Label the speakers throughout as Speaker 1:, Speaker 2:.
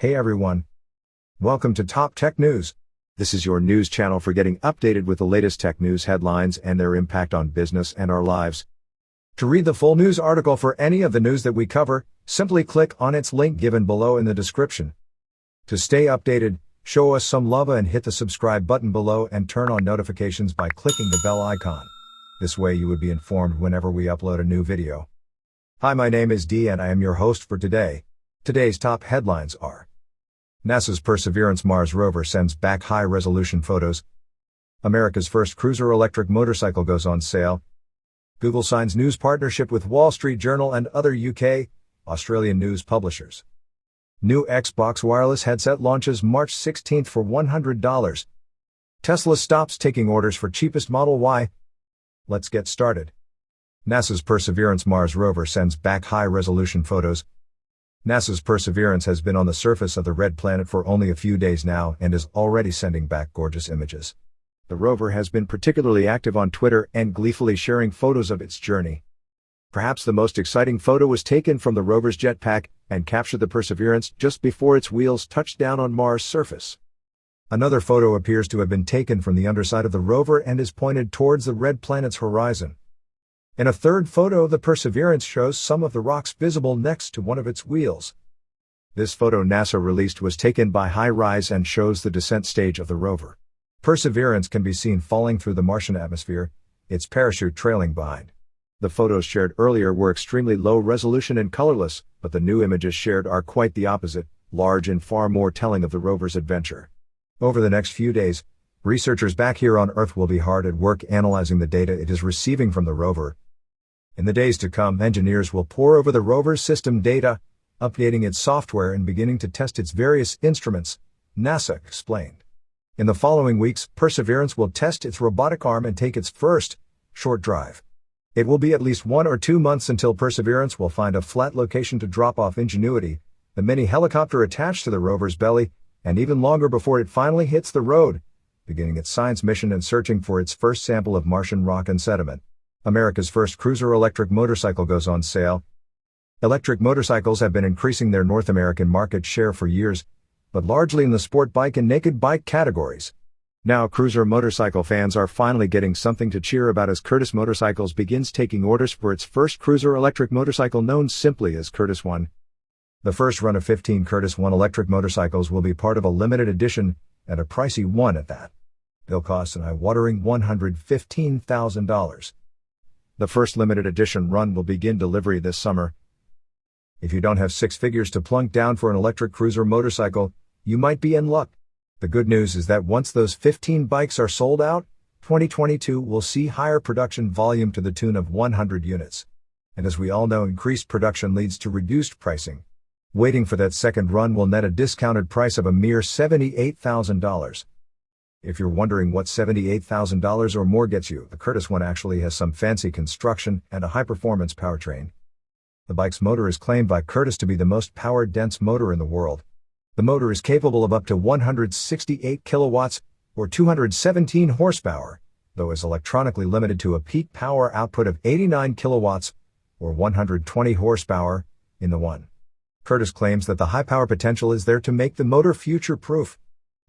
Speaker 1: Hey everyone. Welcome to Top Tech News. This is your news channel for getting updated with the latest tech news headlines and their impact on business and our lives. To read the full news article for any of the news that we cover, simply click on its link given below in the description. To stay updated, show us some love and hit the subscribe button below and turn on notifications by clicking the bell icon. This way you would be informed whenever we upload a new video. Hi, my name is Dee and I am your host for today. Today's top headlines are: NASA's Perseverance Mars rover sends back high-resolution photos. America's first cruiser electric motorcycle goes on sale. Google signs news partnership with Wall Street Journal and other UK, Australian news publishers. New Xbox wireless headset launches March 16th for $100. Tesla stops taking orders for cheapest Model Y. Let's get started. NASA's Perseverance Mars rover sends back high-resolution photos. NASA's Perseverance has been on the surface of the red planet for only a few days now and is already sending back gorgeous images. The rover has been particularly active on Twitter and gleefully sharing photos of its journey. Perhaps the most exciting photo was taken from the rover's jetpack and captured the Perseverance just before its wheels touched down on Mars' surface. Another photo appears to have been taken from the underside of the rover and is pointed towards the red planet's horizon. In a third photo, the Perseverance shows some of the rocks visible next to one of its wheels. This photo NASA released was taken by high-rise and shows the descent stage of the rover. Perseverance can be seen falling through the Martian atmosphere, its parachute trailing behind. The photos shared earlier were extremely low resolution and colorless, but the new images shared are quite the opposite, large and far more telling of the rover's adventure. Over the next few days, researchers back here on Earth will be hard at work analyzing the data it is receiving from the rover. In the days to come, engineers will pore over the rover's system data, updating its software and beginning to test its various instruments, NASA explained. In the following weeks, Perseverance will test its robotic arm and take its first short drive. It will be at least 1 or 2 months until Perseverance will find a flat location to drop off Ingenuity, the mini helicopter attached to the rover's belly, and even longer before it finally hits the road, beginning its science mission and searching for its first sample of Martian rock and sediment. America's first cruiser electric motorcycle goes on sale. Electric motorcycles have been increasing their North American market share for years, but largely in the sport bike and naked bike categories. Now cruiser motorcycle fans are finally getting something to cheer about as Curtiss Motorcycles begins taking orders for its first cruiser electric motorcycle known simply as Curtiss 1. The first run of 15 Curtiss 1 electric motorcycles will be part of a limited edition, and a pricey one at that. They'll cost an eye-watering $115,000. The first limited edition run will begin delivery this summer. If you don't have 6 figures to plunk down for an electric cruiser motorcycle, you might be in luck. The good news is that once those 15 bikes are sold out, 2022 will see higher production volume to the tune of 100 units. And as we all know, increased production leads to reduced pricing. Waiting for that second run will net a discounted price of a mere $78,000. If you're wondering what $78,000 or more gets you, the Curtiss 1 actually has some fancy construction and a high-performance powertrain. The bike's motor is claimed by Curtiss to be the most power-dense motor in the world. The motor is capable of up to 168 kilowatts, or 217 horsepower, though is electronically limited to a peak power output of 89 kilowatts, or 120 horsepower, in the one. Curtiss claims that the high power potential is there to make the motor future-proof.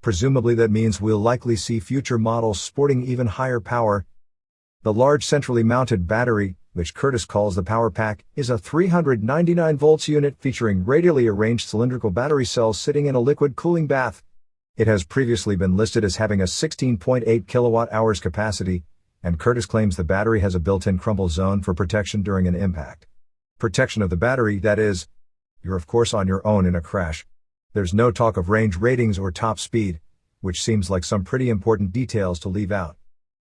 Speaker 1: Presumably that means we'll likely see future models sporting even higher power. The large centrally mounted battery, which Curtiss calls the Power Pack, is a 399 volts unit featuring radially arranged cylindrical battery cells sitting in a liquid cooling bath. It has previously been listed as having a 16.8 kilowatt-hours capacity, and Curtiss claims the battery has a built-in crumple zone for protection during an impact. Protection of the battery, that is. You're of course on your own in a crash. There's no talk of range ratings or top speed, which seems like some pretty important details to leave out.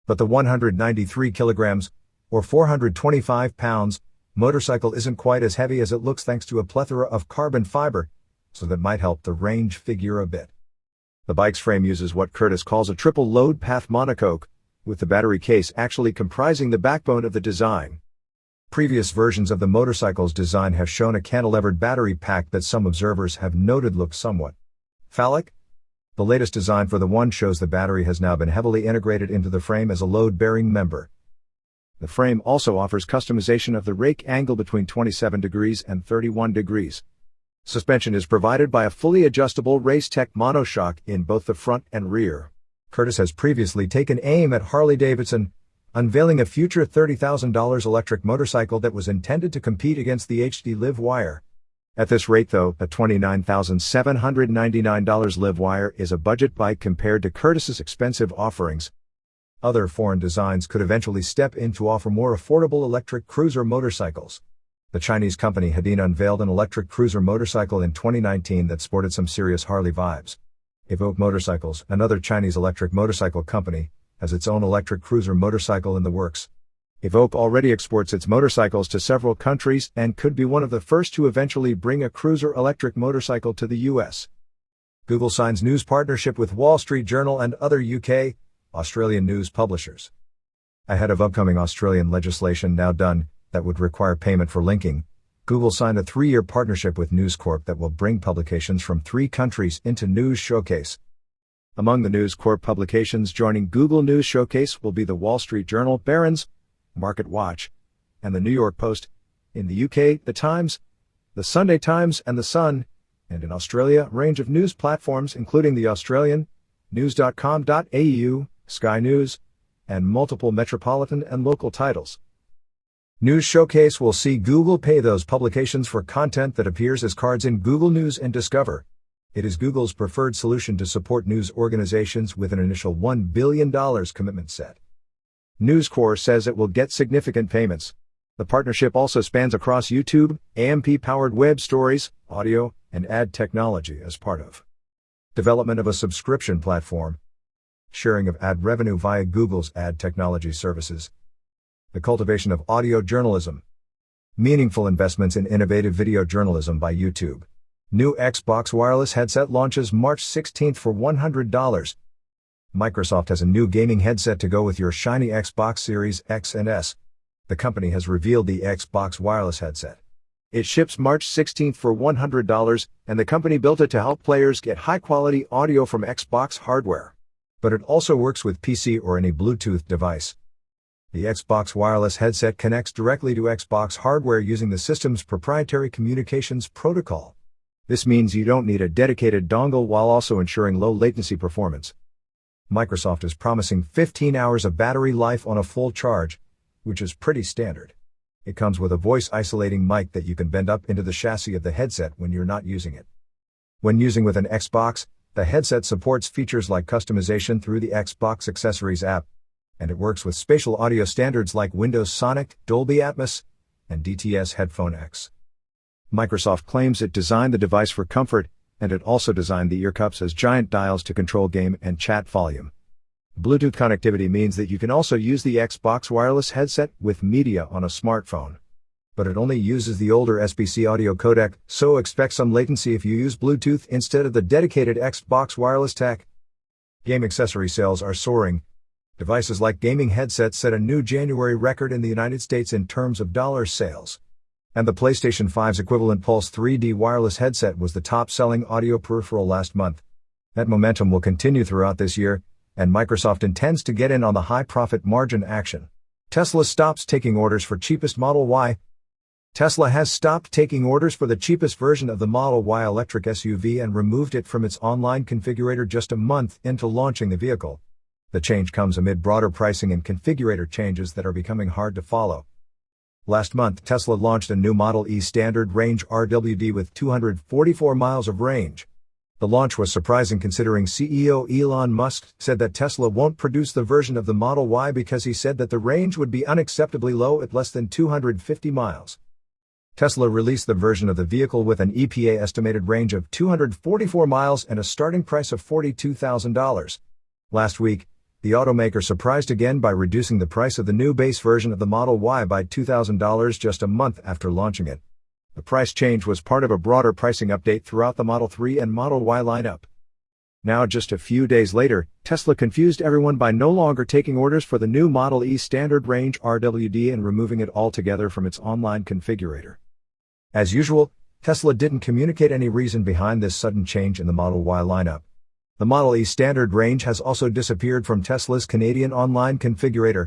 Speaker 1: But the 193 kilograms, or 425 pounds, motorcycle isn't quite as heavy as it looks thanks to a plethora of carbon fiber, so that might help the range figure a bit. The bike's frame uses what Curtiss calls a triple load path monocoque, with the battery case actually comprising the backbone of the design. Previous versions of the motorcycle's design have shown a cantilevered battery pack that some observers have noted looks somewhat phallic. The latest design for the One shows the battery has now been heavily integrated into the frame as a load-bearing member. The frame also offers customization of the rake angle between 27 degrees and 31 degrees. Suspension is provided by a fully adjustable Racetech monoshock in both the front and rear. Curtis has previously taken aim at Harley-Davidson, unveiling a future $30,000 electric motorcycle that was intended to compete against the HD Livewire. At this rate though, a $29,799 Livewire is a budget bike compared to Curtis's expensive offerings. Other foreign designs could eventually step in to offer more affordable electric cruiser motorcycles. The Chinese company Hadin unveiled an electric cruiser motorcycle in 2019 that sported some serious Harley vibes. Evoque Motorcycles, another Chinese electric motorcycle company, has its own electric cruiser motorcycle in the works. Evoque already exports its motorcycles to several countries and could be one of the first to eventually bring a cruiser electric motorcycle to the US. Google signs news partnership with Wall Street Journal and other UK, Australian news publishers. Ahead of upcoming Australian legislation now done, that would require payment for linking, Google signed a 3-year partnership with News Corp that will bring publications from 3 countries into News Showcase. Among the News Corp publications joining Google News Showcase will be the Wall Street Journal, Barron's, Market Watch, and the New York Post. In the UK, The Times, the Sunday Times and The Sun, and in Australia, a range of news platforms including The Australian, news.com.au, Sky News, and multiple metropolitan and local titles. News Showcase will see Google pay those publications for content that appears as cards in Google News and Discover. It is Google's preferred solution to support news organizations with an initial $1 billion commitment set. News Corp says it will get significant payments. The partnership also spans across YouTube, AMP-powered web stories, audio, and ad technology as part of development of a subscription platform, sharing of ad revenue via Google's ad technology services, the cultivation of audio journalism, meaningful investments in innovative video journalism by YouTube. New Xbox wireless headset launches March 16th for $100. Microsoft has a new gaming headset to go with your shiny Xbox Series X and S. The company has revealed the Xbox wireless headset. It ships March 16th for $100, and the company built it to help players get high-quality audio from Xbox hardware. But it also works with PC or any Bluetooth device. The Xbox wireless headset connects directly to Xbox hardware using the system's proprietary communications protocol. This means you don't need a dedicated dongle while also ensuring low latency performance. Microsoft is promising 15 hours of battery life on a full charge, which is pretty standard. It comes with a voice-isolating mic that you can bend up into the chassis of the headset when you're not using it. When using with an Xbox, the headset supports features like customization through the Xbox Accessories app, and it works with spatial audio standards like Windows Sonic, Dolby Atmos, and DTS Headphone X. Microsoft claims it designed the device for comfort, and it also designed the ear cups as giant dials to control game and chat volume. Bluetooth connectivity means that you can also use the Xbox wireless headset with media on a smartphone. But it only uses the older SBC audio codec, so expect some latency if you use Bluetooth instead of the dedicated Xbox wireless tech. Game accessory sales are soaring. Devices like gaming headsets set a new January record in the United States in terms of dollar sales. And the PlayStation 5's equivalent Pulse 3D wireless headset was the top-selling audio peripheral last month. That momentum will continue throughout this year, and Microsoft intends to get in on the high profit margin action. Tesla stops taking orders for cheapest Model Y. Tesla has stopped taking orders for the cheapest version of the Model Y electric SUV and removed it from its online configurator just a month into launching the vehicle. The change comes amid broader pricing and configurator changes that are becoming hard to follow. Last month, Tesla launched a new Model E Standard Range RWD with 244 miles of range. The launch was surprising considering CEO Elon Musk said that Tesla won't produce the version of the Model Y because he said that the range would be unacceptably low at less than 250 miles. Tesla released the version of the vehicle with an EPA estimated range of 244 miles and a starting price of $42,000. Last week, the automaker surprised again by reducing the price of the new base version of the Model Y by $2,000 just a month after launching it. The price change was part of a broader pricing update throughout the Model 3 and Model Y lineup. Now, just a few days later, Tesla confused everyone by no longer taking orders for the new Model E Standard Range RWD and removing it altogether from its online configurator. As usual, Tesla didn't communicate any reason behind this sudden change in the Model Y lineup. The Model E Standard Range has also disappeared from Tesla's Canadian online configurator.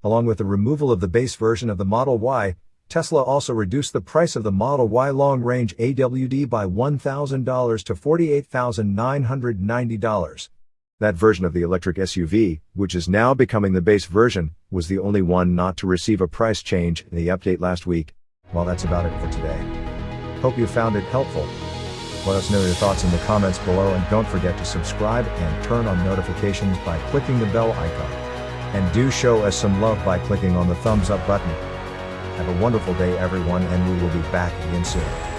Speaker 1: Along with the removal of the base version of the Model Y, Tesla also reduced the price of the Model Y long-range AWD by $1,000 to $48,990. That version of the electric SUV, which is now becoming the base version, was the only one not to receive a price change in the update last week. Well, that's about it for today. Hope you found it helpful. Let us know your thoughts in the comments below, and don't forget to subscribe and turn on notifications by clicking the bell icon. And do show us some love by clicking on the thumbs up button. Have a wonderful day everyone, and we will be back again soon.